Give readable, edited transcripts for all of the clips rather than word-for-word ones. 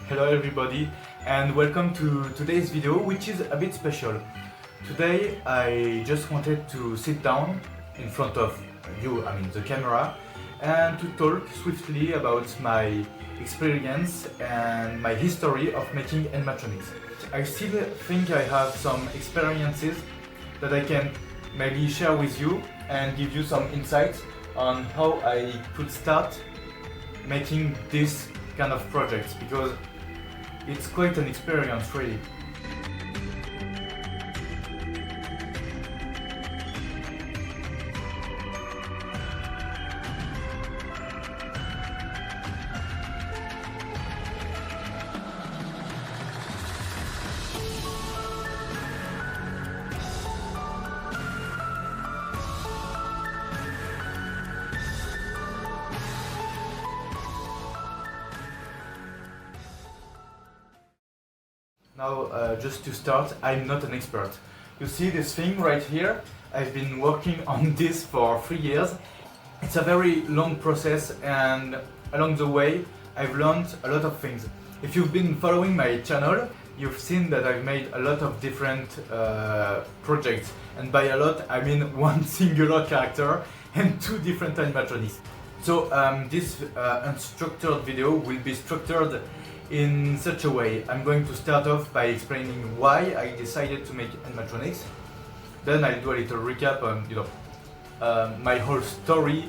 Hello everybody and welcome to today's video, which is a bit special. Today I just wanted to sit down in front of you, the camera, and to talk swiftly about my experience and my history of making animatronics. I still think I have some experiences that I can maybe share with you and give you some insights on how I could start making this kind of projects, because it's quite an experience really. Now, just to start, I'm not an expert. You see this thing right here? I've been working on this for 3 years. It's a very long process, and along the way I've learned a lot of things. If you've been following my channel, you've seen that I've made a lot of different projects, and by a lot I mean one singular character and 2 different animatronics. So this unstructured video will be structured in such a way. I'm going to start off by explaining why I decided to make animatronics. Then I'll do a little recap on my whole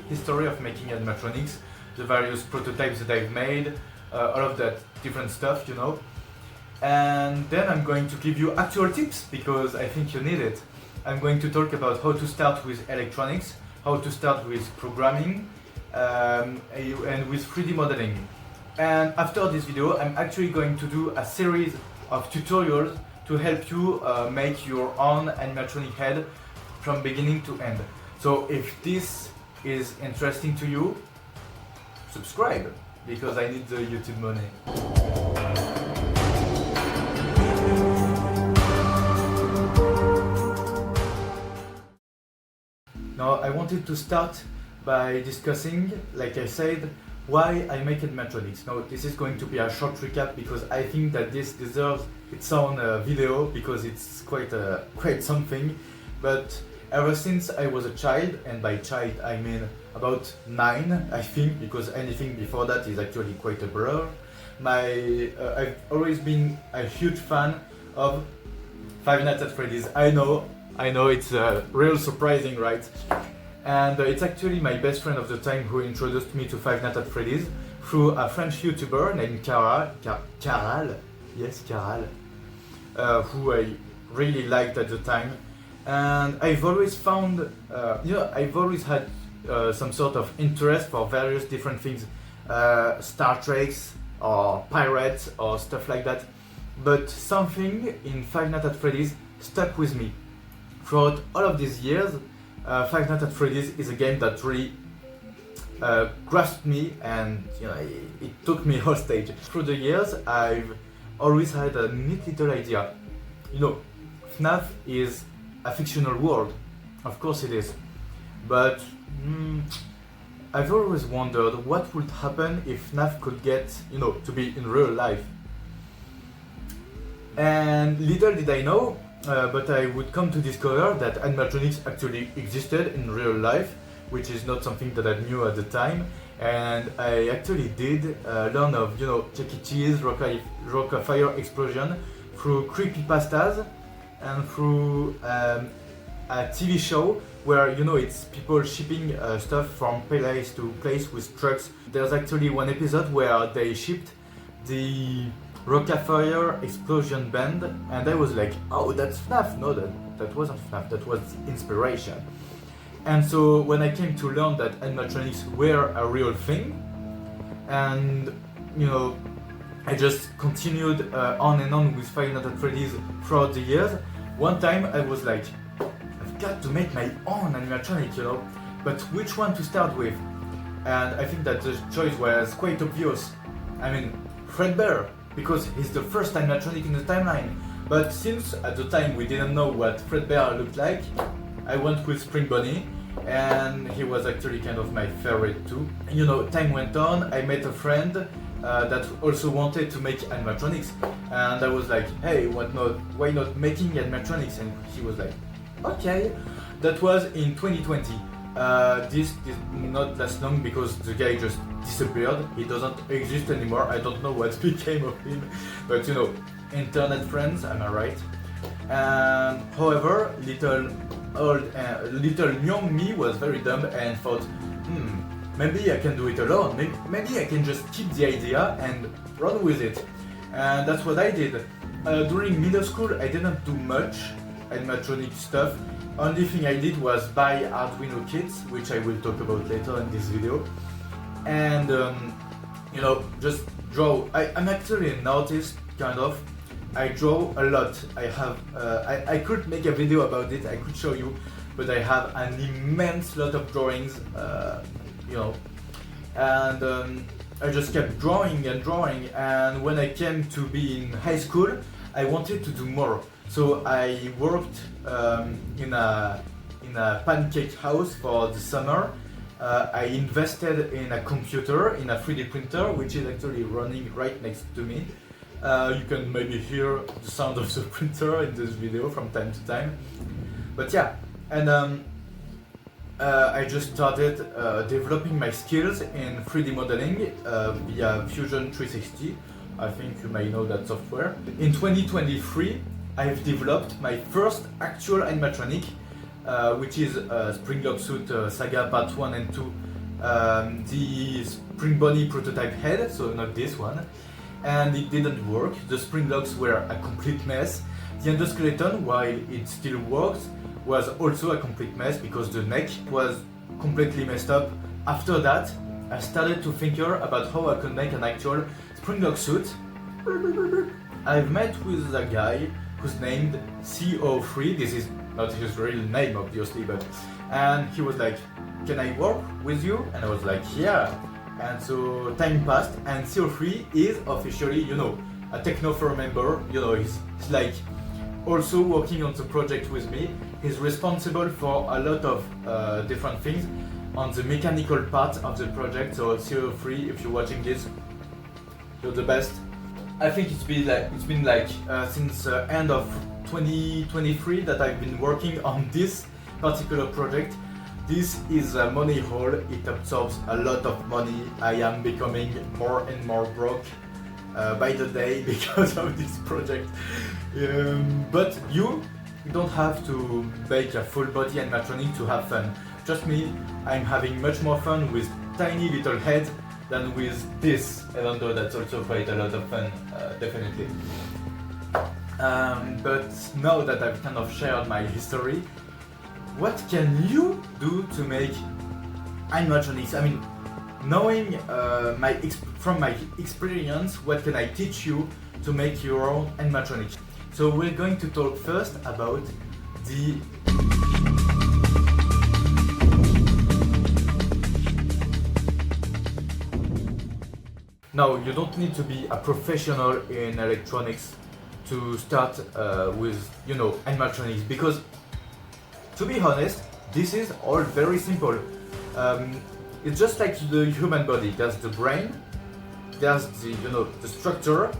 history of making animatronics, the various prototypes that I've made, all of that different stuff, And then I'm going to give you actual tips, because I think you need it. I'm going to talk about how to start with electronics, how to start with programming, and with 3D modeling. And after this video, I'm actually going to do a series of tutorials to help you make your own animatronic head from beginning to end. So if this is interesting to you, subscribe, because I need the YouTube money. Now, I wanted to start by discussing, like I said, why I make animatronics. Now, this is going to be a short recap, because I think that this deserves its own video, because it's quite something. But ever since I was a child, and by child I mean about 9, I think, because anything before that is actually quite a blur, I've always been a huge fan of Five Nights at Freddy's. I know it's real surprising, right? And it's actually my best friend of the time who introduced me to Five Nights at Freddy's through a French YouTuber named Caral, who I really liked at the time. And I've always found, I've always had some sort of interest for various different things, Star Treks or pirates or stuff like that. But something in Five Nights at Freddy's stuck with me. Throughout all of these years, Five Nights at Freddy's is a game that really grasped me, and it took me hostage. Through the years, I've always had a neat little idea. FNAF is a fictional world, of course it is, but I've always wondered what would happen if FNAF could get, to be in real life. And little did I know, but I would come to discover that animatronics actually existed in real life, which is not something that I knew at the time. And I actually did learn of, Chuck E. Cheese, Rock-afire Explosion through creepypastas and through a TV show where, it's people shipping stuff from place to place with trucks. There's actually one episode where they shipped the Rock-afire Explosion band, and I was like, oh, that's FNAF. No, that wasn't FNAF, that was inspiration. And so when I came to learn that animatronics were a real thing, and I just continued on and on with Five Nights at Freddy's throughout the years, one time I was like, I've got to make my own animatronic, but which one to start with? And I think that the choice was quite obvious. Fredbear, because he's the first animatronic in the timeline. But since at the time we didn't know what Fredbear looked like, I went with Spring Bonnie, and he was actually kind of my favorite too. Time went on, I met a friend that also wanted to make animatronics, and I was like, hey, why not making animatronics? And he was like, okay. That was in 2020. This did not last long because the guy just disappeared. He doesn't exist anymore. I don't know what became of him, but you know, internet friends, am I right? However, little young me was very dumb and thought, maybe I can do it alone. Maybe I can just keep the idea and run with it. And that's what I did. During middle school, I didn't do much animatronic stuff. Only thing I did was buy Arduino kits, which I will talk about later in this video. And you know, just draw. I'm actually an artist, kind of. I draw a lot. I could make a video about it, I could show you, but I have an immense lot of drawings, you know, and I just kept drawing and drawing, and when I came to be in high school, I wanted to do more. So I worked in a pancake house for the summer. I invested in a computer, in a 3D printer, which is actually running right next to me. You can maybe hear the sound of the printer in this video from time to time. But yeah, and I just started developing my skills in 3D modeling via Fusion 360. I think you may know that software. In 2023, I've developed my first actual animatronic, which is Spring Lock Suit Saga Part 1 and 2. The Spring Bunny prototype head, so not this one. And it didn't work. The spring locks were a complete mess. The endoskeleton, while it still worked, was also a complete mess because the neck was completely messed up. After that, I started to think about how I could make an actual spring lock suit. I've met with a guy who's named CO3. This is not his real name, obviously, and he was like, "Can I work with you?" And I was like, "Yeah." And so time passed, and CO3 is officially, you know, a Technofer member. You know, he's like also working on the project with me. He's responsible for a lot of different things on the mechanical part of the project. So CO3, if you're watching this, you're the best. I think it's been like since end of 2023 that I've been working on this particular project. This is a money hole, it absorbs a lot of money. I am becoming more and more broke by the day because of this project. But you don't have to make a full body animatronic to have fun. Trust me, I'm having much more fun with tiny little heads than with this, even though that's also quite a lot of fun, definitely. But now that I've kind of shared my history, what can you do to make animatronics? I mean, knowing from my experience, what can I teach you to make your own animatronics? So we're going to talk first about the Now, you don't need to be a professional in electronics to start with, you know, animatronics, because to be honest, this is all very simple. It's just like the human body. There's the brain, there's the, you know, the structure,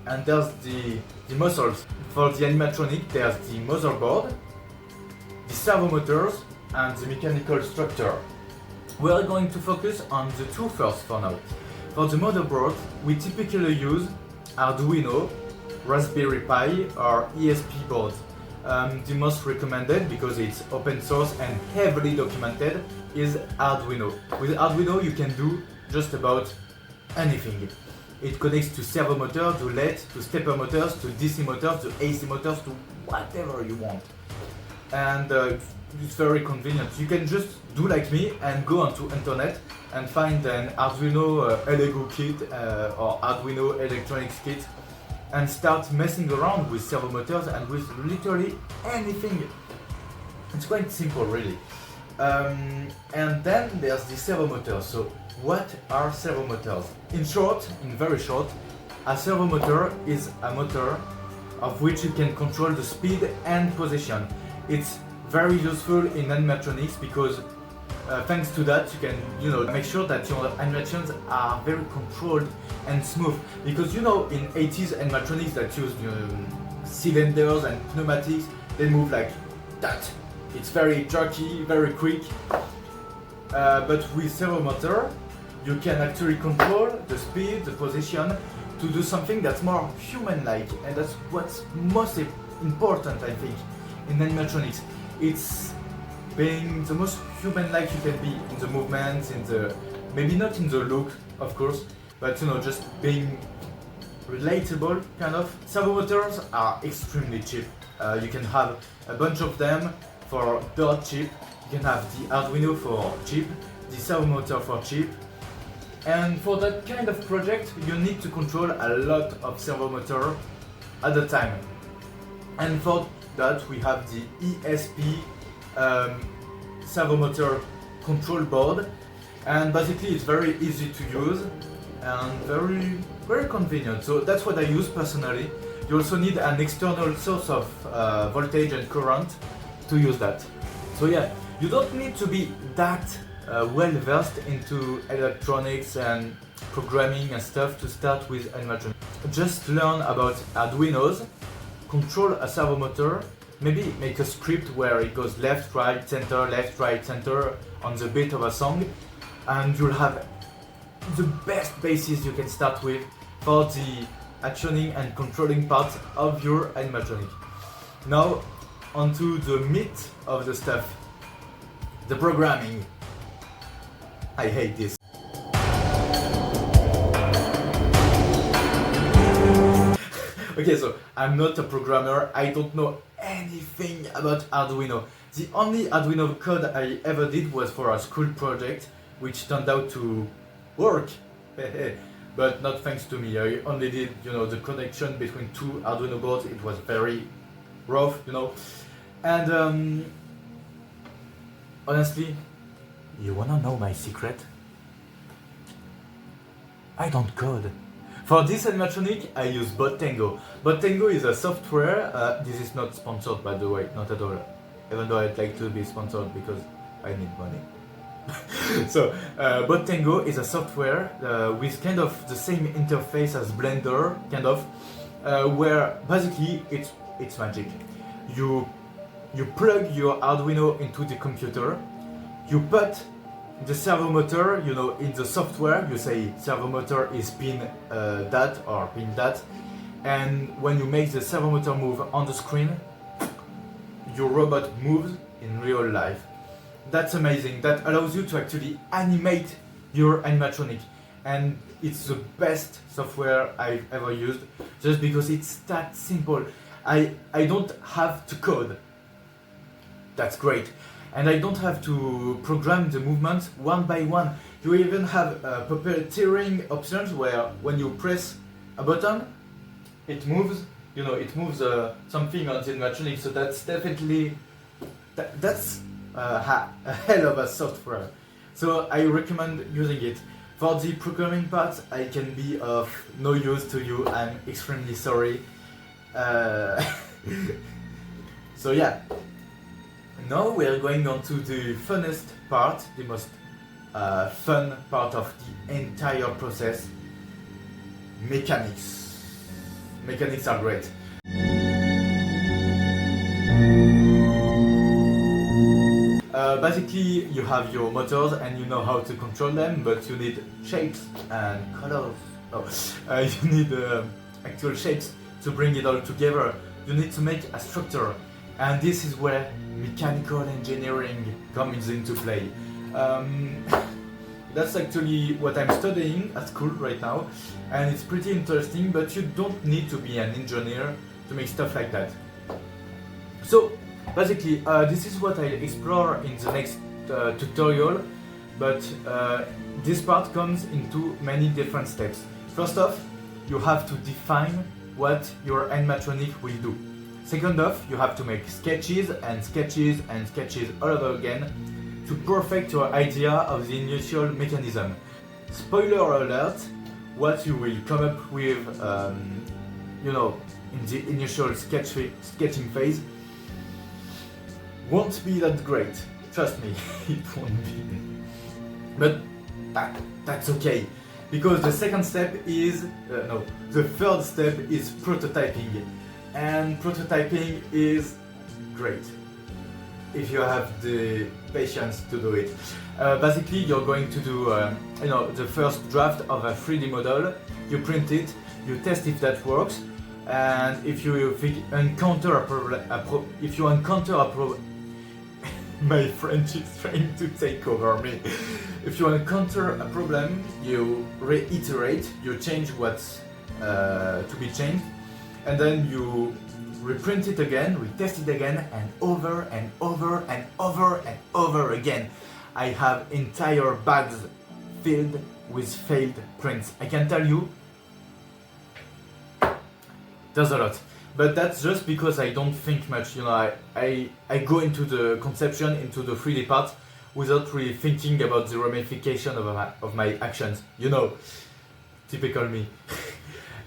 and there's the muscles. For the animatronic, there's the motherboard, the servo motors, and the mechanical structure. We are going to focus on the two first for now. For the motherboard, we typically use Arduino, Raspberry Pi, or ESP boards. The most recommended, because it's open source and heavily documented, is Arduino. With Arduino you can do just about anything. It connects to servo motors, to LED, to stepper motors, to DC motors, to AC motors, to whatever you want. And it's very convenient. You can just do like me and go onto internet and find an Arduino Lego kit or Arduino electronics kit and start messing around with servo motors and with literally anything. It's quite simple, really. And then there's the servo motors. So what are servo motors? In short, in very short, a servo motor is a motor of which you can control the speed and position. It's very useful in animatronics because Thanks to that, you can, make sure that your animations are very controlled and smooth. Because in 80s animatronics that use cylinders and pneumatics, they move like that. It's very jerky, very quick. But with servo motor, you can actually control the speed, the position, to do something that's more human-like, and that's what's most important, I think, in animatronics. It's being the most human-like you can be in the movements, maybe not in the look, of course, but just being relatable, kind of. Servo motors are extremely cheap. You can have a bunch of them for dirt cheap. You can have the Arduino for cheap, the servo motor for cheap. And for that kind of project, you need to control a lot of servo motor at a time. And for that, we have the ESP servo motor control board. And basically, it's very easy to use and very, very convenient. So that's what I use personally. You also need an external source of voltage and current to use that. So yeah, you don't need to be that well versed into electronics and programming and stuff to start with animatronics. Just learn about Arduinos, control a servo motor, maybe make a script where it goes left, right, center on the beat of a song, and you'll have the best basis you can start with for the actioning and controlling part of your animatronic. Now, onto the meat of the stuff, the programming. I hate this. Okay, so I'm not a programmer, I don't know anything about Arduino. The only Arduino code I ever did was for a school project, which turned out to work. But not thanks to me. I only did, the connection between two Arduino boards. It was very rough, And honestly, you wanna know my secret? I don't code. For this animatronic, I use Botango. Botango is a software. This is not sponsored, by the way, not at all. Even though I'd like to be sponsored because I need money. So, Botango is a software with kind of the same interface as Blender, kind of, where basically it's magic. You plug your Arduino into the computer, you put the servo motor, in the software, you say servo motor is pin that or pin that, and when you make the servo motor move on the screen, your robot moves in real life. That's amazing. That allows you to actually animate your animatronic, and it's the best software I've ever used, just because it's that simple. I don't have to code. That's great. And I don't have to program the movements one by one. You even have puppeteering options where when you press a button, it moves, it moves something on the animatronic. So that's definitely, that's a hell of a software. So I recommend using it. For the programming part, I can be of no use to you. I'm extremely sorry. So yeah. Now we are going on to the funnest part, the most fun part of the entire process, mechanics. Mechanics are great. Basically, you have your motors and you know how to control them, but you need shapes and colors. You need actual shapes to bring it all together. You need to make a structure. And this is where mechanical engineering comes into play. That's actually what I'm studying at school right now, and it's pretty interesting, but you don't need to be an engineer to make stuff like that. So, basically, this is what I explore in the next tutorial, but this part comes into many different steps. First off, you have to define what your animatronic will do. Second off, you have to make sketches and sketches and sketches all over again to perfect your idea of the initial mechanism. Spoiler alert, what you will come up with, in the initial sketching phase won't be that great. Trust me, it won't be. But that's okay, because the second step is no, the third step is prototyping, and prototyping is great if you have the patience to do it. Basically, you're going to do the first draft of a 3D model. You print it, you test if that works, and if you encounter a problem, my French is trying to take over me. If you encounter a problem, you reiterate, you change what's to be changed, and then you reprint it again, retest it again, and over and over and over and over again. I have entire bags filled with failed prints. I can tell you, there's a lot. But that's just because I don't think much, I go into the conception, into the 3D part, without really thinking about the ramification of my actions, typical me.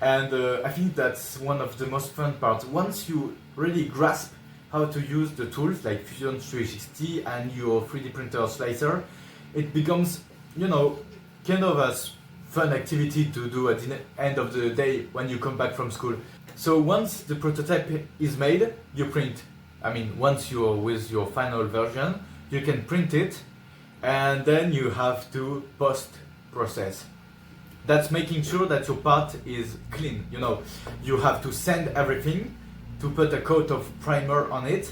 And I think that's one of the most fun parts. Once you really grasp how to use the tools like Fusion 360 and your 3D printer slicer, it becomes, kind of a fun activity to do at the end of the day when you come back from school. So once the prototype is made, you print. Once you're with your final version, you can print it, and then you have to post-process. That's making sure that your part is clean. You have to sand everything, to put a coat of primer on it,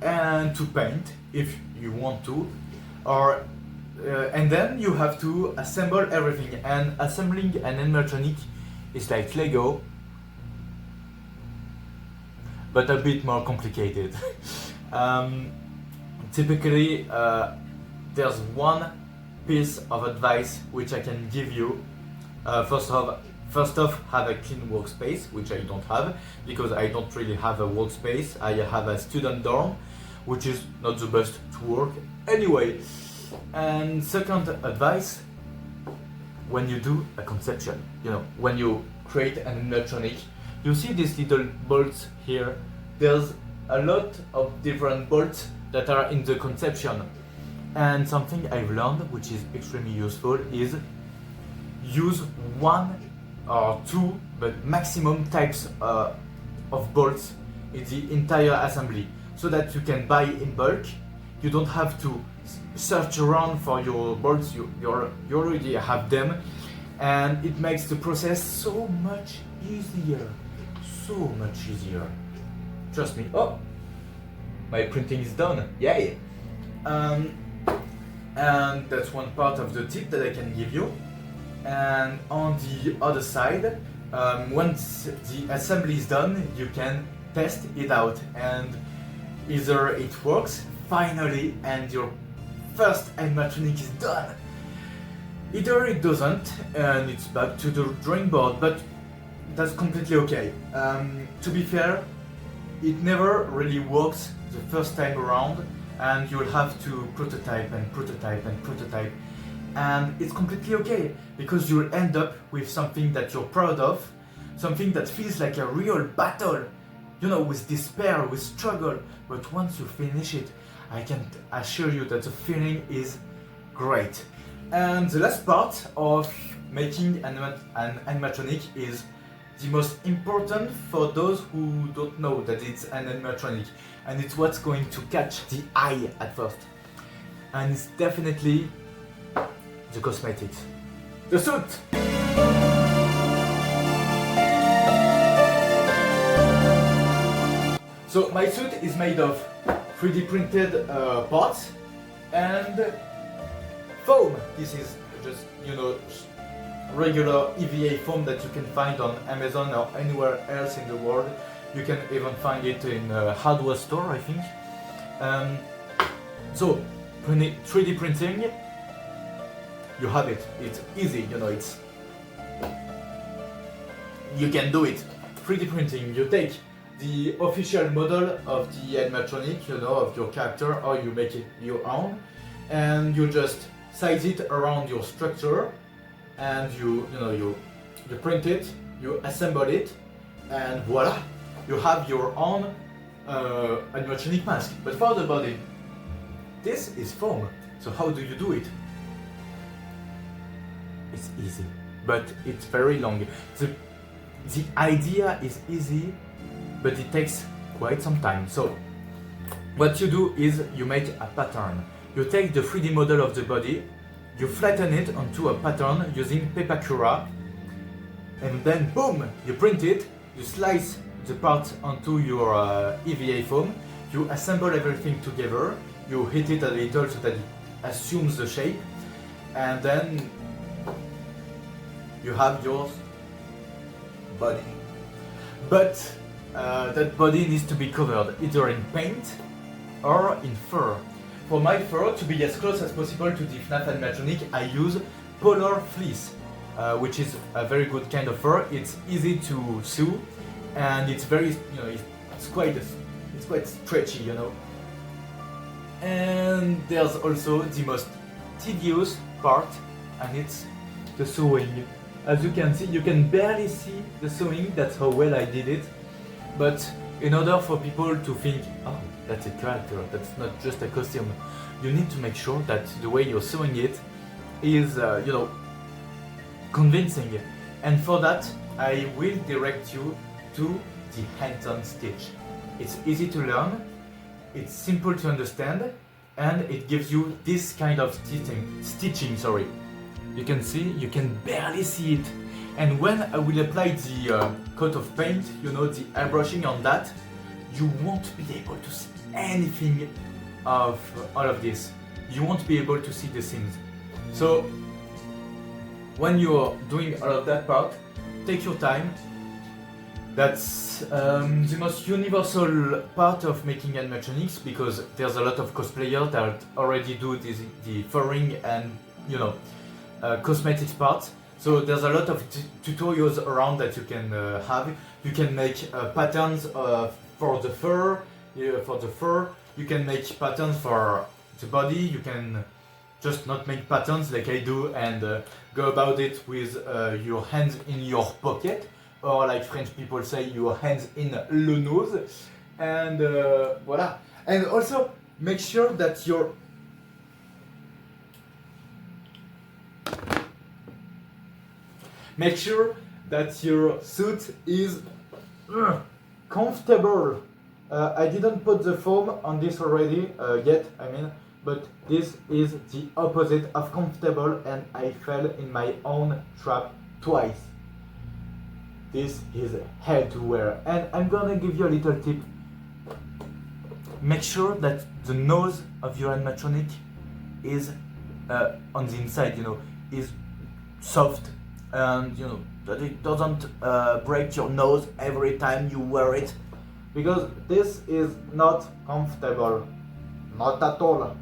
and to paint if you want to, and then you have to assemble everything. And assembling an animatronic is like Lego, but a bit more complicated. Typically, there's one piece of advice which I can give you. First off, have a clean workspace, which I don't have, because I don't really have a workspace. I have a student dorm, which is not the best to work anyway. And second advice, when you do a conception, when you create an animatronic, you see these little bolts here. There's a lot of different bolts that are in the conception. And something I've learned, which is extremely useful, is use one or two, but maximum types of bolts in the entire assembly, so that you can buy in bulk. You don't have to search around for your bolts, you already have them, and it makes the process so much easier. So much easier. Trust me. Oh, my printing is done. Yay! And that's one part of the tip that I can give you. And on the other side, once the assembly is done, you can test it out, and either it works finally and your first animatronic is done, either it doesn't and it's back to the drawing board, but that's completely okay. To be fair, it never really works the first time around, and you'll have to prototype and prototype and prototype, and it's completely okay, because you'll end up with something that you're proud of, something that feels like a real battle, with despair, with struggle. But once you finish it, I can assure you that the feeling is great. And the last part of making an animatronic is the most important for those who don't know that it's an animatronic, and it's what's going to catch the eye at first. And it's definitely the cosmetics. The suit! So my suit is made of 3D printed parts and foam. This is just, regular EVA foam that you can find on Amazon or anywhere else in the world. You can even find it in a hardware store, I think. So 3D printing, you have it. It's easy, you can do it. 3D printing, you take the official model of the animatronic, of your character, or you make it your own, and you just size it around your structure, and you print it, you assemble it, and voila, you have your own animatronic mask. But for the body, this is foam. So how do you do it? It's easy, but it's very long. The idea is easy, but it takes quite some time. So what you do is you make a pattern. You take the 3D model of the body, you flatten it onto a pattern using Pepakura, and then boom, you print it, you slice the part onto your EVA foam, you assemble everything together, you heat it a little so that it assumes the shape, and then you have your body. But that body needs to be covered either in paint or in fur. For my fur, to be as close as possible to the FNAF animatronic, I use polar fleece, which is a very good kind of fur. It's easy to sew, and it's very, it's quite stretchy, And there's also the most tedious part, and it's the sewing. As you can see, you can barely see the sewing. That's how well I did it. But in order for people to think, oh, that's a character, that's not just a costume, you need to make sure that the way you're sewing it is, convincing. And for that, I will direct you to the hands-on stitch. It's easy to learn, it's simple to understand, and it gives you this kind of stitching. You can see, you can barely see it. And when I will apply the coat of paint, the airbrushing on that, you won't be able to see anything of all of this. You won't be able to see the seams. So when you're doing all of that part, take your time. That's the most universal part of making animatronics, because there's a lot of cosplayers that already do the furring and cosmetics parts. So there's a lot of tutorials around that you can have. You can make patterns for the fur. You can make patterns for the body. You can just not make patterns like I do and go about it with your hands in your pocket, or like French people say, your hands in le nose. And voila. And also make sure that your suit is comfortable. I didn't put the foam on this already yet, but this is the opposite of comfortable, and I fell in my own trap twice. This is hell to wear, and I'm gonna give you a little tip. Make sure that the nose of your animatronic is on the inside, is soft, and that it doesn't break your nose every time you wear it, because this is not comfortable, not at all.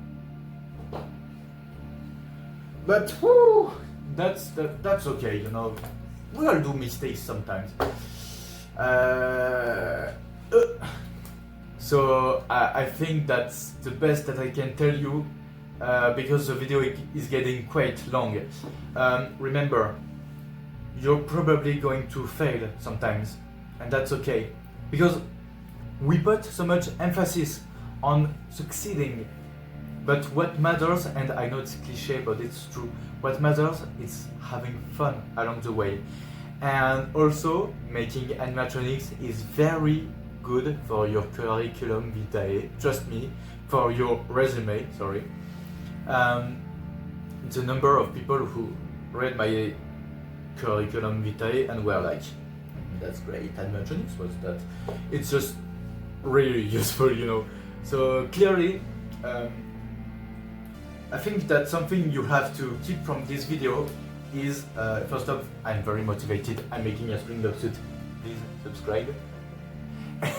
But whew, that's okay, we all do mistakes sometimes. So I think that's the best that I can tell you, because the video is getting quite long. Remember, you're probably going to fail sometimes, and that's okay, because we put so much emphasis on succeeding. But what matters, and I know it's cliche, but it's true, what matters is having fun along the way. And also, making animatronics is very good for your curriculum vitae, trust me, for your resume, sorry. The number of people who read my curriculum vitae and were like, that's great, animatronics was that. It's just really useful, So clearly, I think that something you have to keep from this video is, first off, I'm very motivated, I'm making a spring dog suit, please subscribe.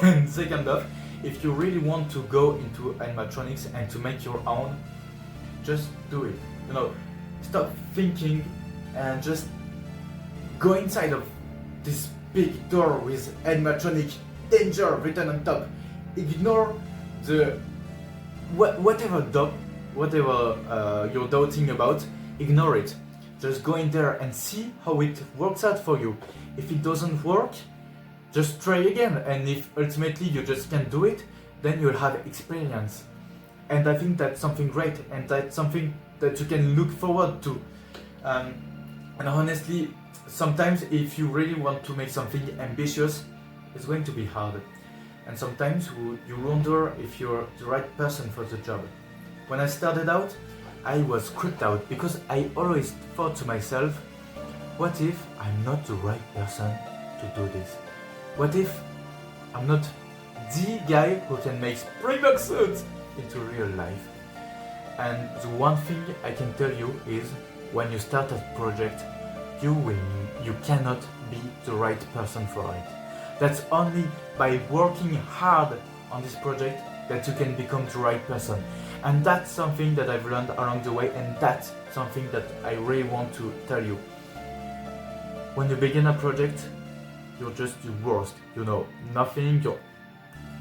And second off, if you really want to go into animatronics and to make your own, just do it. Stop thinking and just go inside of this big door with animatronic danger written on top. Ignore the whatever you're doubting about, ignore it. Just go in there and see how it works out for you. If it doesn't work, just try again. And if ultimately you just can't do it, then you'll have experience. And I think that's something great, and that's something that you can look forward to. And honestly, sometimes if you really want to make something ambitious, it's going to be hard. And sometimes you wonder if you're the right person for the job. When I started out, I was creeped out because I always thought to myself, what if I'm not the right person to do this? What if I'm not the guy who can make Springbok suits into real life? And the one thing I can tell you is, when you start a project, you cannot be the right person for it. That's only by working hard on this project that you can become the right person. And that's something that I've learned along the way, and that's something that I really want to tell you. When you begin a project, you're just the worst. You know nothing,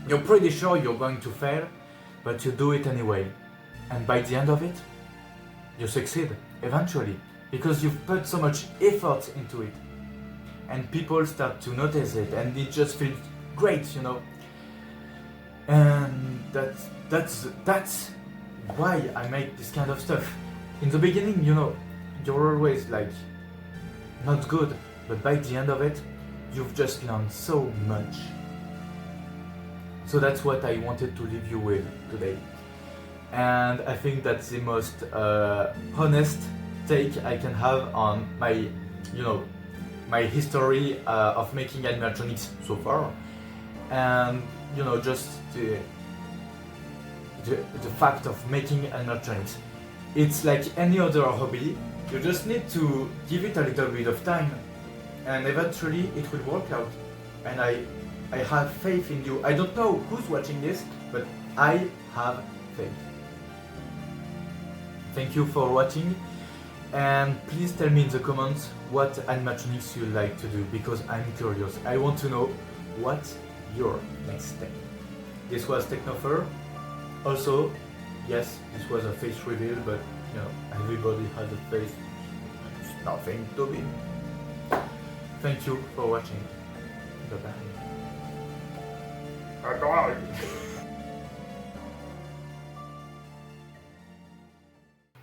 you're pretty sure you're going to fail, but you do it anyway. And by the end of it, you succeed, eventually, because you've put so much effort into it. And people start to notice it, and it just feels great, you know. And that's why I make this kind of stuff. In the beginning, you know, you're always like not good, but by the end of it, you've just learned so much. So that's what I wanted to leave you with today. And I think that's the most honest take I can have on my, my history of making animatronics so far, and just the fact of making animatronics. It's like any other hobby. You just need to give it a little bit of time, and eventually it will work out. And I have faith in you. I don't know who's watching this, but I have faith. Thank you for watching, and please tell me in the comments what animatronics you like to do, because I'm curious. I want to know what's your next step. This was Technopher. Also, yes, this was a face reveal, but everybody has a face. It's nothing to be. Thank you for watching. Bye bye. Bye.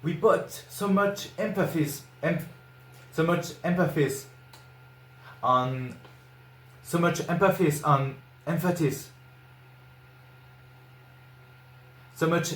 We put so much emphasis on emphasis. So much